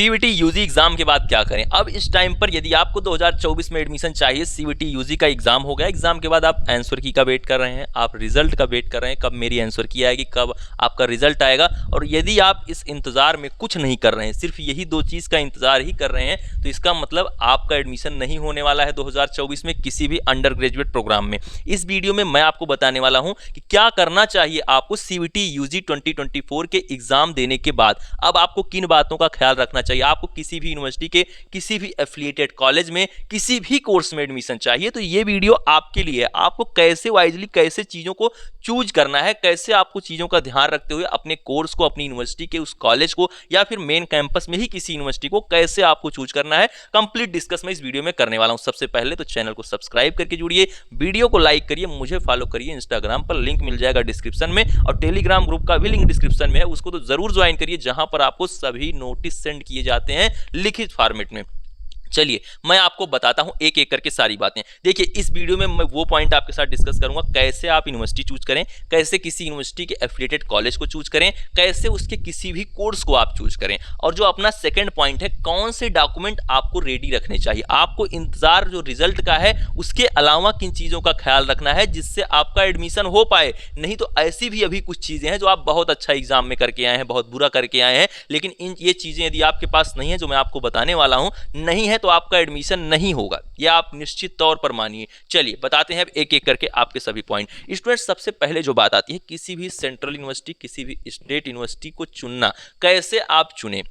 CVT UG exam के बाद क्या करें। अब इस टाइम पर यदि आपको 2024 में एडमिशन चाहिए, सीवीटी यूजी का एग्जाम हो गया, एग्जाम के बाद आप आंसर की का वेट कर रहे हैं, आप रिजल्ट का वेट कर रहे हैं, कब मेरी आंसर की आएगी, कब आपका रिजल्ट आएगा। और यदि आप इस इंतजार में कुछ नहीं कर रहे हैं, सिर्फ यही दो चीज़ का इंतजार ही कर रहे हैं, तो इसका मतलब आपका एडमिशन नहीं होने वाला है 2024 में किसी भी अंडर ग्रेजुएट प्रोग्राम में। इस वीडियो में मैं आपको बताने वाला हूं कि क्या करना चाहिए आपको सीवीटी यूजी 2024 के एग्जाम देने के बाद। अब आपको किन बातों का ख्याल रखना चाहिए। आपको किसी भी यूनिवर्सिटी के किसी भी एफिलिएटेड कॉलेज में किसी भी कोर्स में एडमिशन चाहिए, तो ये वीडियो आपके लिए है। आपको कैसे वाइजली कैसे चीज़ों को चूज करना है, कैसे आपको चीज़ों का ध्यान रखते हुए अपने कोर्स को, अपनी यूनिवर्सिटी के उस कॉलेज को या फिर मेन कैंपस में ही किसी यूनिवर्सिटी को कैसे आपको चूज करना है, कंप्लीट डिस्कस मैं इस वीडियो में करने वाला हूं। सबसे पहले तो चैनल को सब्सक्राइब करके जुड़िए, वीडियो को लाइक करिए, मुझे फॉलो करिए। इंस्टाग्राम पर लिंक मिल जाएगा डिस्क्रिप्शन में, और टेलीग्राम ग्रुप का भी लिंक डिस्क्रिप्शन में है, उसको तो जरूर ज्वाइन करिए, जहां पर आपको सभी नोटिस सेंड किए जाते हैं लिखित फॉर्मेट में। चलिए मैं आपको बताता हूं एक एक करके सारी बातें। देखिए इस वीडियो में मैं वो पॉइंट आपके साथ डिस्कस करूंगा, कैसे आप यूनिवर्सिटी चूज करें, कैसे किसी यूनिवर्सिटी के एफिलिएटेड कॉलेज को चूज करें, कैसे उसके किसी भी कोर्स को आप चूज करें, और जो अपना सेकंड पॉइंट है, कौन से डॉक्यूमेंट आपको रेडी रखने चाहिए। आपको इंतजार जो रिजल्ट का है उसके अलावा किन चीज़ों का ख्याल रखना है जिससे आपका एडमिशन हो पाए। नहीं तो ऐसी भी अभी कुछ चीज़ें हैं जो आप बहुत अच्छा एग्जाम में करके आए हैं, बहुत बुरा करके आए हैं, लेकिन ये चीज़ें यदि आपके पास नहीं है जो मैं आपको बताने वाला हूँ, नहीं है तो आपका एडमिशन नहीं होगा, यह आप निश्चित तौर पर मानिए। चलिए बताते हैं अब एक एक करके आपके सभी पॉइंट। स्टूडेंट्स सबसे पहले जो बात आती है, किसी भी सेंट्रल यूनिवर्सिटी, किसी भी स्टेट यूनिवर्सिटी को चुनना, कैसे आप चुने।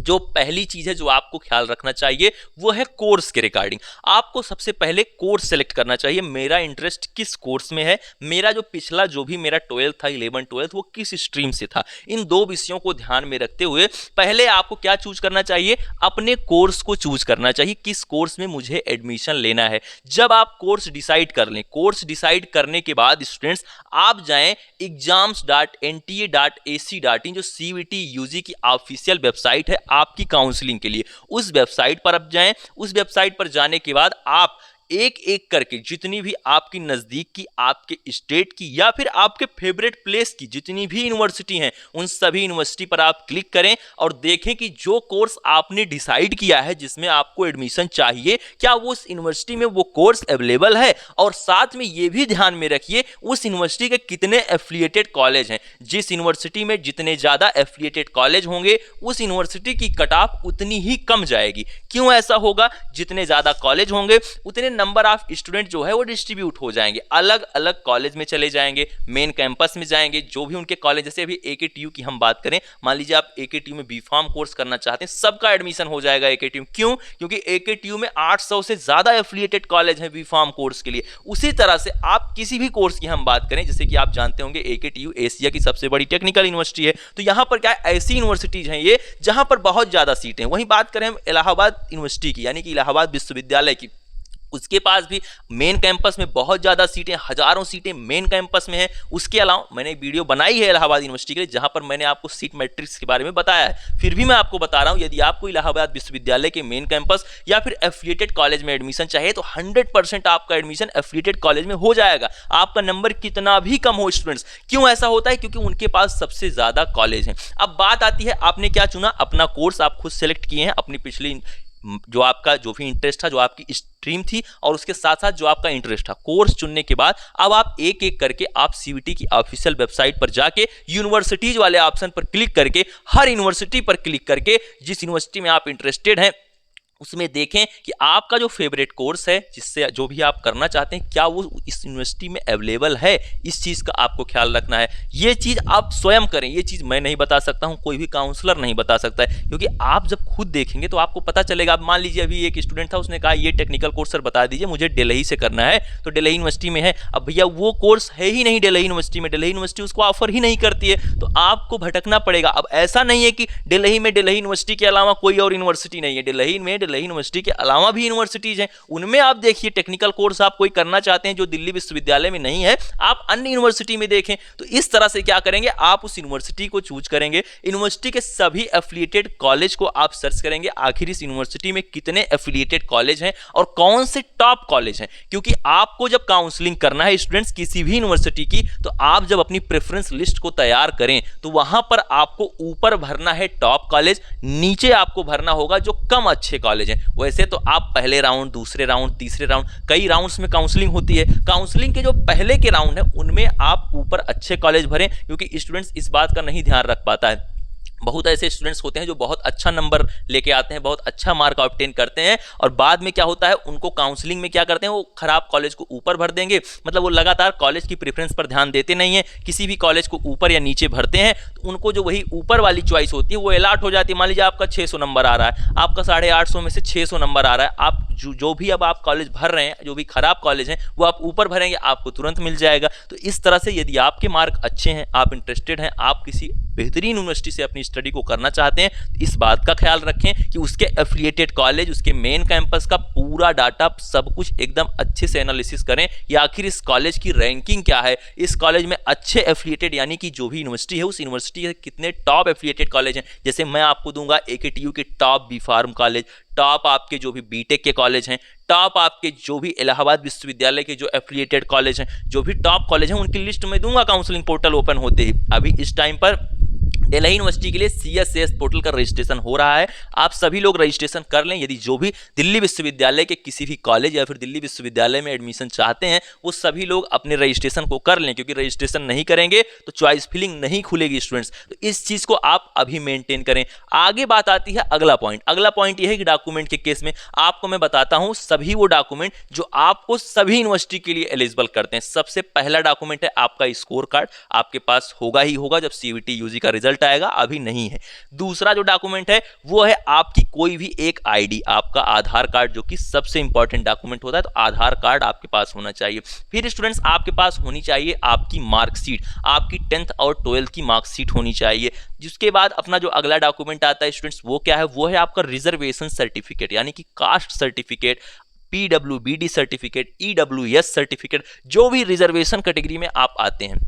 जो पहली चीज है जो आपको ख्याल रखना चाहिए वो है कोर्स के रिगार्डिंग। आपको सबसे पहले कोर्स सेलेक्ट करना चाहिए, मेरा इंटरेस्ट किस कोर्स में है, मेरा जो पिछला जो भी मेरा 12th था, 11 12th वो किस स्ट्रीम से था। इन दो विषयों को ध्यान में रखते हुए पहले आपको क्या चूज करना चाहिए, अपने कोर्स को चूज करना चाहिए, किस कोर्स में मुझे एडमिशन लेना है। जब आप कोर्स डिसाइड कर लें, कोर्स डिसाइड करने के बाद स्टूडेंट्स आप जाएं exams.nta.ac.in जो सीवीटी यूजी की ऑफिशियल वेबसाइट है आपकी काउंसलिंग के लिए, उस वेबसाइट पर आप जाएं। उस वेबसाइट पर जाने के बाद आप एक एक करके जितनी भी आपकी नज़दीक की, आपके स्टेट की या फिर आपके फेवरेट प्लेस की जितनी भी यूनिवर्सिटी हैं, उन सभी यूनिवर्सिटी पर आप क्लिक करें और देखें कि जो कोर्स आपने डिसाइड किया है जिसमें आपको एडमिशन चाहिए, क्या वो उस यूनिवर्सिटी में वो कोर्स अवेलेबल है। और साथ में ये भी ध्यान में रखिए उस यूनिवर्सिटी के कितने एफिलिएटेड कॉलेज हैं। जिस यूनिवर्सिटी में जितने ज़्यादा एफिलिएटेड कॉलेज होंगे उस यूनिवर्सिटी की कट ऑफ उतनी ही कम जाएगी। क्यों ऐसा होगा, जितने ज़्यादा कॉलेज होंगे उतने नंबर ऑफ स्टूडेंट जो है वो डिस्ट्रीब्यूट हो जाएंगे, अलग अलग कॉलेज में चले जाएंगे, मेन कैंपस में जाएंगे। जो भी उनके कॉलेज, जैसे अभी एकेटीयू की हम बात करें, मान लीजिए आप एकेटीयू में बीफार्म कोर्स करना चाहते हैं, सबका एडमिशन हो जाएगा एकेटीयू। क्यों, क्योंकि एकेटीयू में 800 से ज्यादा एफिलिएटेड कॉलेज हैं बीफार्म कोर्स के लिए। उसी तरह से आप किसी भी कोर्स की हम बात करें, जैसे कि आप जानते होंगे एकेटीयू एशिया की सबसे बड़ी टेक्निकल यूनिवर्सिटी है, तो यहां पर क्या ऐसी यूनिवर्सिटीज हैं ये जहां पर बहुत ज्यादा सीटें हैं। वहीं बात करें हम इलाहाबाद यूनिवर्सिटी की, यानी कि इलाहाबाद विश्वविद्यालय की, उसके पास भी मेन कैंपस में बहुत ज़्यादा सीटें, हजारों सीटें मेन कैंपस में हैं। उसके अलावा मैंने एक वीडियो बनाई है इलाहाबाद यूनिवर्सिटी के लिए जहां पर मैंने आपको सीट मैट्रिक्स के बारे में बताया है, फिर भी मैं आपको बता रहा हूं, यदि आपको इलाहाबाद विश्वविद्यालय के मेन कैंपस या फिर एफिलिएटेड कॉलेज में एडमिशन चाहिए तो 100% आपका एडमिशन एफिलिएटेड कॉलेज में हो जाएगा, आपका नंबर कितना भी कम हो। स्टूडेंट्स क्यों ऐसा होता है, क्योंकि उनके पास सबसे ज़्यादा कॉलेज हैं। अब बात आती है आपने क्या चुना, अपना कोर्स आप खुद सेलेक्ट किए हैं, अपनी पिछली जो आपका जो भी इंटरेस्ट था, जो आपकी स्ट्रीम थी, और उसके साथ साथ जो आपका इंटरेस्ट था, कोर्स चुनने के बाद अब आप एक एक करके आप सीवीटी की ऑफिशियल वेबसाइट पर जाके यूनिवर्सिटीज वाले ऑप्शन पर क्लिक करके, हर यूनिवर्सिटी पर क्लिक करके जिस यूनिवर्सिटी में आप इंटरेस्टेड हैं उसमें देखें कि आपका जो फेवरेट कोर्स है, जिससे जो भी आप करना चाहते हैं, क्या वो इस यूनिवर्सिटी में अवेलेबल है। इस चीज़ का आपको ख्याल रखना है। ये चीज़ आप स्वयं करें, ये चीज़ मैं नहीं बता सकता हूँ, कोई भी काउंसलर नहीं बता सकता है, क्योंकि आप जब खुद देखेंगे तो आपको पता चलेगा। अब मान लीजिए अभी एक स्टूडेंट था, उसने कहा ये टेक्निकल कोर्स सर बता दीजिए, मुझे दिल्ली से करना है, तो दिल्ली यूनिवर्सिटी में है। अब भैया वो कोर्स है ही नहीं दिल्ली यूनिवर्सिटी में, दिल्ली यूनिवर्सिटी उसको ऑफर ही नहीं करती है, तो आपको भटकना पड़ेगा। अब ऐसा नहीं है कि दिल्ली में दिल्ली यूनिवर्सिटी के अलावा कोई और यूनिवर्सिटी नहीं है, दिल्ली में दिल्ली दिल्ली यूनिवर्सिटी के अलावा भी यूनिवर्सिटीज हैं, उनमें आप देखिए टेक्निकल कोर्स आप कोई करना चाहते हैं जो दिल्ली विश्वविद्यालय में नहीं है, आप अन्य यूनिवर्सिटी में देखें। तो इस तरह से क्या करेंगे, आप उस यूनिवर्सिटी को चूज करेंगे, यूनिवर्सिटी के सभी एफिलिएटेड कॉलेज को आप सर्च करेंगे, आखिर इस यूनिवर्सिटी में कितने एफिलिएटेड कॉलेज हैं और कौन से टॉप कॉलेज हैं। क्योंकि आपको जब काउंसलिंग करना है स्टूडेंट्स किसी भी यूनिवर्सिटी की, तो आप जब अपनी प्रेफरेंस लिस्ट को तैयार करें तो वहां पर आपको ऊपर भरना है टॉप कॉलेज, नीचे आपको भरना होगा जो कम अच्छे कॉलेज हैं। वैसे तो आप पहले राउंड, दूसरे राउंड, तीसरे राउंड, कई राउंड्स में काउंसलिंग होती है, काउंसलिंग के जो पहले के राउंड है उनमें आप ऊपर अच्छे कॉलेज भरें, क्योंकि स्टूडेंट्स इस बात का नहीं ध्यान रख पाता है। बहुत ऐसे स्टूडेंट्स होते हैं जो बहुत अच्छा नंबर लेके आते हैं, बहुत अच्छा मार्क ऑब्टेन करते हैं, और बाद में क्या होता है उनको काउंसलिंग में क्या करते हैं, वो खराब कॉलेज को ऊपर भर देंगे, मतलब वो लगातार कॉलेज की प्रेफरेंस पर ध्यान देते नहीं है, किसी भी कॉलेज को ऊपर या नीचे भरते हैं तो उनको जो वही ऊपर वाली चॉइस होती है वो अलॉट हो जाती है। मान लीजिए आपका 600 नंबर आ रहा है, आपका 850 में से 600 नंबर आ रहा है, आप जो भी अब आप कॉलेज भर रहे हैं, जो भी खराब कॉलेज हैं वो आप ऊपर भरेंगे, आपको तुरंत मिल जाएगा। तो इस तरह से यदि आपके मार्क अच्छे हैं, आप इंटरेस्टेड हैं, आप किसी बेहतरीन यूनिवर्सिटी से अपनी स्टडी को करना चाहते हैं, तो इस बात का ख्याल रखें कि उसके एफिलिएटेड कॉलेज, उसके मेन कैंपस का पूरा डाटा सब कुछ एकदम अच्छे से एनालिसिस करें कि आखिर इस कॉलेज की रैंकिंग क्या है, इस कॉलेज में अच्छे एफिलिएटेड यानी कि जो भी यूनिवर्सिटी है उस यूनिवर्सिटी के कितने टॉप एफिलिएटेड कॉलेज हैं। जैसे मैं आपको दूंगा AKTU के top B pharm college, top आपके जो भी बीटेक के कॉलेज हैं, टॉप आपके जो भी इलाहाबाद विश्वविद्यालय के जो एफिलिएटेड कॉलेज हैं, जो भी टॉप कॉलेज हैं उनकी लिस्ट में दूंगा काउंसलिंग पोर्टल ओपन होते ही। अभी इस टाइम पर दिल्ली यूनिवर्सिटी के लिए CSAS पोर्टल का रजिस्ट्रेशन हो रहा है, आप सभी लोग रजिस्ट्रेशन कर लें। यदि जो भी दिल्ली विश्वविद्यालय के किसी भी कॉलेज या फिर दिल्ली विश्वविद्यालय में एडमिशन चाहते हैं वो सभी लोग अपने रजिस्ट्रेशन को कर लें, क्योंकि रजिस्ट्रेशन नहीं करेंगे तो चॉइस फिलिंग नहीं खुलेगी स्टूडेंट्स। तो इस चीज़ को आप अभी मेंटेन करें। आगे बात आती है अगला पॉइंट। अगला पॉइंट यह है कि डॉक्यूमेंट के केस में आपको मैं बताता हूं सभी वो डॉक्यूमेंट जो आपको सभी यूनिवर्सिटी के लिए एलिजिबल करते हैं। सबसे पहला डॉक्यूमेंट है आपका स्कोर कार्ड, आपके पास होगा ही होगा जब CVT UG का रिजल्ट आएगा, अभी नहीं है। दूसरा जो डॉक्यूमेंट है वो है आपकी कोई भी एक ID, आपका आधार कार्ड, जो कि सबसे इंपॉर्टेंट डॉक्यूमेंट होता है, तो आधार कार्ड आपके पास होना चाहिए। फिर स्टूडेंट्स आपके पास होनी चाहिए आपकी मार्कशीट, आपकी 10th और 12th की मार्कशीट होनी चाहिए। जिसके बाद अपना जो अगला डॉक्यूमेंट आता है स्टूडेंट्स वो क्या है, वो है आपका रिजर्वेशन सर्टिफिकेट यानी कि caste certificate, PWBD certificate, EWS certificate, जो भी रिजर्वेशन कैटेगरी में आप आते हैं।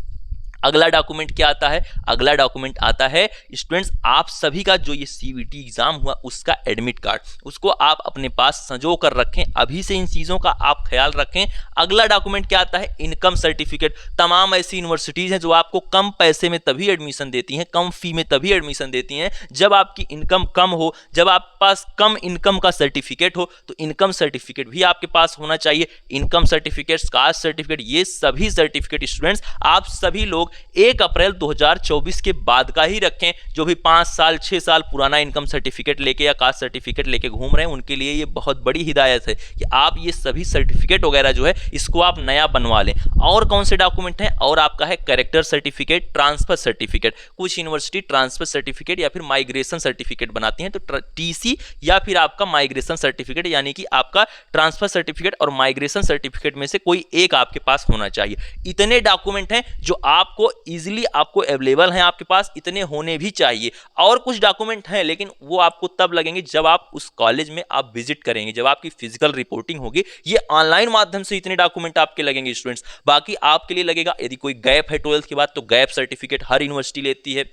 अगला डॉक्यूमेंट क्या आता है, अगला डॉक्यूमेंट आता है स्टूडेंट्स आप सभी का जो ये CVT एग्जाम हुआ उसका एडमिट कार्ड, उसको आप अपने पास संजो कर रखें, अभी से इन चीज़ों का आप ख्याल रखें। अगला डॉक्यूमेंट क्या आता है, इनकम सर्टिफिकेट। तमाम ऐसी यूनिवर्सिटीज़ हैं जो आपको कम पैसे में तभी एडमिशन देती हैं, कम फी में तभी एडमिशन देती हैं जब आपकी इनकम कम हो, जब आपके पास कम इनकम का सर्टिफिकेट हो, तो इनकम सर्टिफिकेट भी आपके पास होना चाहिए। इनकम सर्टिफिकेट, कास्ट सर्टिफिकेट, ये सभी सर्टिफिकेट स्टूडेंट्स आप सभी लोग 1 अप्रैल 2024 के बाद का ही रखें। जो भी 5 साल 6 साल पुराना इनकम सर्टिफिकेट लेके या कास्ट सर्टिफिकेट लेके घूम रहे हैं उनके लिए ये बहुत बड़ी हिदायत है कि आप ये सभी सर्टिफिकेट वगैरह जो है इसको आप नया बनवा लें। और कौन से डॉक्यूमेंट हैं, और आपका है कैरेक्टर सर्टिफिकेट, ट्रांसफर सर्टिफिकेट। कुछ यूनिवर्सिटी ट्रांसफर सर्टिफिकेट या फिर माइग्रेशन सर्टिफिकेट बनाती हैं, तो TC या फिर आपका माइग्रेशन सर्टिफिकेट यानी कि आपका ट्रांसफर सर्टिफिकेट और माइग्रेशन सर्टिफिकेट में से कोई एक आपके पास होना चाहिए। इतने डॉक्यूमेंट हैं जो आपको इजीली आपको अवेलेबल हैं, आपके पास इतने होने भी चाहिए। और कुछ डॉक्यूमेंट हैं लेकिन वो आपको तब लगेंगे जब आप उस कॉलेज में आप विजिट करेंगे, जब आपकी फिजिकल रिपोर्टिंग होगी। ये ऑनलाइन माध्यम से इतने डॉक्यूमेंट आपके लगेंगे स्टूडेंट्स। बाकी आपके लिए लगेगा यदि कोई गैप है 12th के बाद तो गैप सर्टिफिकेट हर यूनिवर्सिटी लेती है।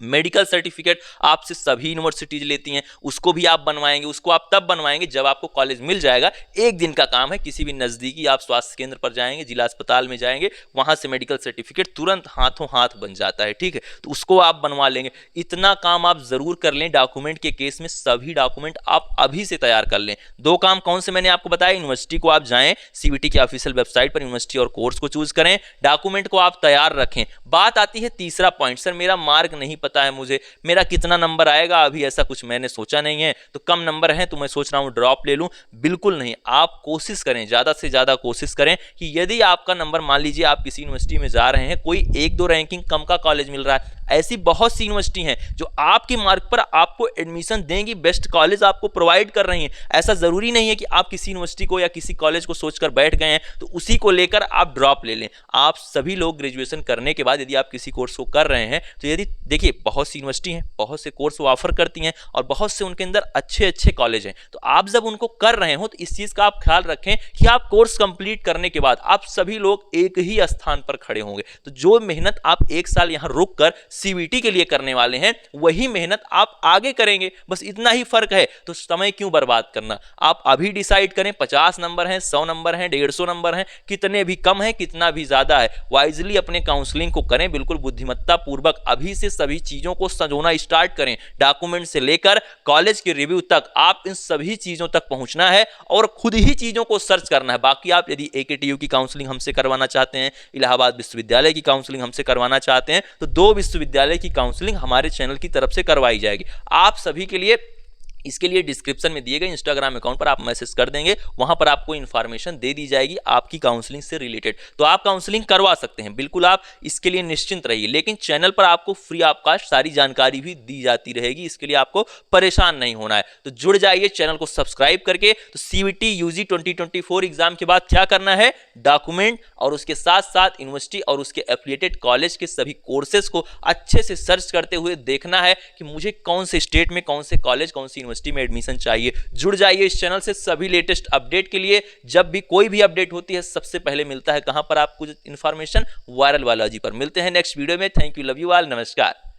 मेडिकल सर्टिफिकेट आपसे सभी यूनिवर्सिटीज लेती हैं, उसको भी आप बनवाएंगे। उसको आप तब बनवाएंगे जब आपको कॉलेज मिल जाएगा। 1 दिन का काम है, किसी भी नज़दीकी आप स्वास्थ्य केंद्र पर जाएंगे, जिला अस्पताल में जाएंगे, वहां से मेडिकल सर्टिफिकेट तुरंत हाथों हाथ बन जाता है, ठीक है, तो उसको आप बनवा लेंगे। इतना काम आप जरूर कर लें। डॉक्यूमेंट के केस में सभी डॉक्यूमेंट आप अभी से तैयार कर लें। 2 काम कौन से मैंने आपको बताया, यूनिवर्सिटी को आप जाएं, CVT की ऑफिशियल वेबसाइट पर यूनिवर्सिटी और कोर्स को चूज करें, डॉक्यूमेंट को आप तैयार रखें। बात आती है तीसरा पॉइंट, सर मेरा मार्क नहीं पता है मुझे, मेरा कितना नंबर आएगा, अभी ऐसा कुछ मैंने सोचा नहीं है, तो कम नंबर है तो मैं सोच रहा हूं ड्रॉप ले लूं। बिल्कुल नहीं, आप कोशिश करें, ज्यादा से ज्यादा कोशिश करें कि यदि आपका नंबर, मान लीजिए आप किसी यूनिवर्सिटी में जा रहे हैं, कोई 1-2 रैंकिंग कम का कॉलेज मिल रहा है, ऐसी बहुत सी यूनिवर्सिटी हैं जो आपके मार्क पर आपको एडमिशन देंगी, बेस्ट कॉलेज आपको प्रोवाइड कर रही हैं। ऐसा जरूरी नहीं है कि आप किसी यूनिवर्सिटी को या किसी कॉलेज को सोचकर बैठ गए हैं तो उसी को लेकर आप ड्रॉप ले लें। आप सभी लोग ग्रेजुएशन करने के बाद यदि आप किसी कोर्स को कर रहे हैं तो यदि देखिए देखिए बहुत सी यूनिवर्सिटी हैं, बहुत से कोर्स वो ऑफर करती हैं और बहुत से उनके अंदर अच्छे अच्छे कॉलेज हैं। तो आप जब उनको कर रहे हो तो इस चीज़ का आप ख्याल रखें कि आप कोर्स कंप्लीट करने के बाद आप सभी लोग एक ही स्थान पर खड़े होंगे। तो जो मेहनत आप एक साल यहाँ रुक कर सीवीटी के लिए करने वाले हैं वही मेहनत आप आगे करेंगे, बस इतना ही फर्क है। तो समय क्यों बर्बाद करना, आप अभी डिसाइड करें 50 नंबर हैं, 100 नंबर हैं, 150 नंबर हैं, कितने भी कम है कितना भी ज्यादा है, वाइजली अपने काउंसलिंग को करें, बिल्कुल बुद्धिमत्ता पूर्वक अभी से सभी चीजों को संजोना स्टार्ट करें। डॉक्यूमेंट से लेकर कॉलेज के रिव्यू तक आप इन सभी चीजों तक पहुंचना है और खुद ही चीजों को सर्च करना है। बाकी आप यदि AKTU की काउंसलिंग हमसे करवाना चाहते हैं, इलाहाबाद विश्वविद्यालय की काउंसलिंग हमसे करवाना चाहते हैं, तो 2 विश्वविद्यालय की काउंसलिंग हमारे चैनल की तरफ से करवाई जाएगी। आप सभी के लिए इसके लिए डिस्क्रिप्शन में दिए गए इंस्टाग्राम अकाउंट पर आप मैसेज कर देंगे, वहां पर आपको इन्फॉर्मेशन दे दी जाएगी आपकी काउंसलिंग से रिलेटेड। तो आप काउंसलिंग करवा सकते हैं, बिल्कुल आप इसके लिए निश्चिंत रहिए। लेकिन चैनल पर आपको फ्री ऑफ कॉस्ट सारी जानकारी भी दी जाती रहेगी, इसके लिए आपको परेशान नहीं होना है। तो जुड़ जाइए चैनल को सब्सक्राइब करके। तो CVT UG 2024 एग्जाम के बाद क्या करना है, डॉक्यूमेंट और उसके साथ साथ यूनिवर्सिटी और उसके एफिलिएटेड कॉलेज के सभी कोर्सेज को अच्छे से सर्च करते हुए देखना है कि मुझे कौन से स्टेट में कौन से कॉलेज कौन सी यूनिवर्सिटी में एडमिशन चाहिए। जुड़ जाइए इस चैनल से सभी लेटेस्ट अपडेट के लिए। जब भी कोई भी अपडेट होती है सबसे पहले मिलता है कहां पर आपको इन्फॉर्मेशन, वायरल बालाजी पर। मिलते हैं नेक्स्ट वीडियो में। Thank you, love you all, नमस्कार।